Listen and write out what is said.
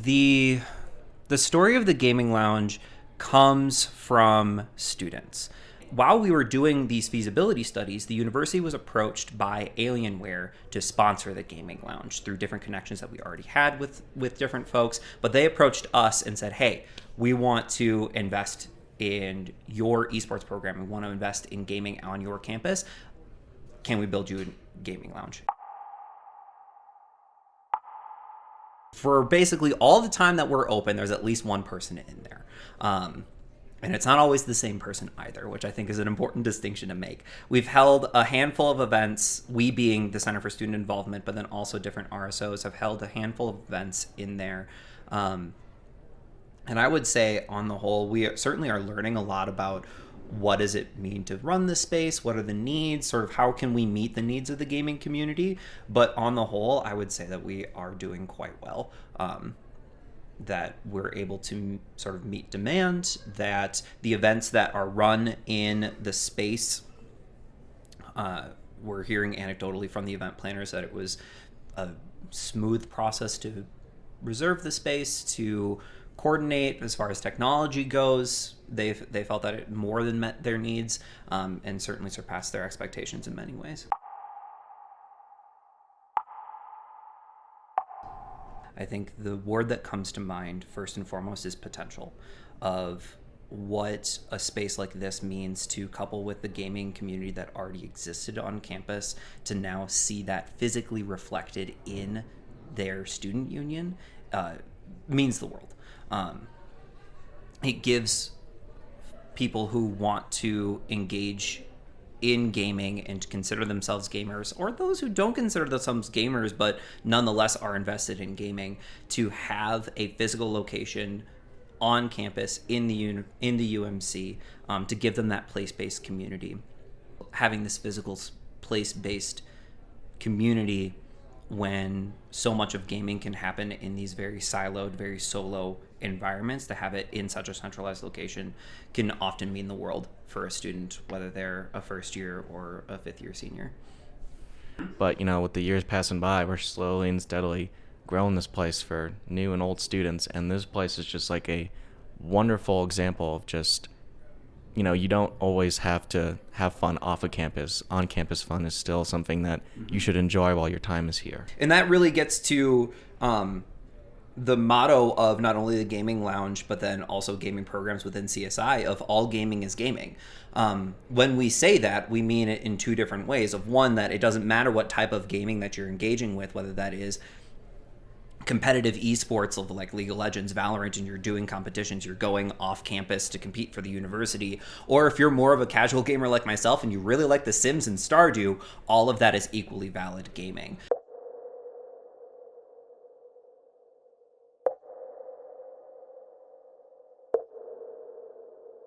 The story of the gaming lounge comes from students. While we were doing these feasibility studies, the university was approached by Alienware to sponsor the gaming lounge through different connections that we already had with different folks. But they approached us and said, hey, we want to invest in your esports program. We want to invest in gaming on your campus. Can we build you a gaming lounge? For basically all the time that we're open, there's at least one person in there. And it's not always the same person either, which I think is an important distinction to make. We've held a handful of events, we being the Center for Student Involvement, but then also different RSOs have held a handful of events in there. And I would say on the whole, we certainly are learning a lot about what does it mean to run the space, what are the needs, sort of how can we meet the needs of the gaming community. But on the whole, I would say that we are doing quite well. That we're able to sort of meet demand, that the events that are run in the space, we're hearing anecdotally from the event planners that it was a smooth process to reserve the space, to coordinate as far as technology goes. They felt that it more than met their needs, and certainly surpassed their expectations in many ways. I think the word that comes to mind first and foremost is potential, of what a space like this means to couple with the gaming community that already existed on campus, to now see that physically reflected in their student union, means the world. It gives people who want to engage in gaming and consider themselves gamers, or those who don't consider themselves gamers but nonetheless are invested in gaming, to have a physical location on campus in the UMC, to give them that place-based community. Having this physical place-based community when so much of gaming can happen in these very siloed, very solo environments, to have it in such a centralized location can often mean the world for a student, whether they're a first year or a fifth year senior. But, with the years passing by, we're slowly and steadily growing this place for new and old students. And this place is just like a wonderful example of just, you don't always have to have fun off of campus. On-campus fun is still something that you should enjoy while your time is here. And that really gets to the motto of not only the gaming lounge, but then also gaming programs within CSI, of all gaming is gaming. When we say that, we mean it in two different ways. Of one, that it doesn't matter what type of gaming that you're engaging with, whether that is competitive esports of like League of Legends, Valorant, and you're doing competitions, you're going off campus to compete for the university, or if you're more of a casual gamer like myself and you really like The Sims and Stardew, all of that is equally valid gaming.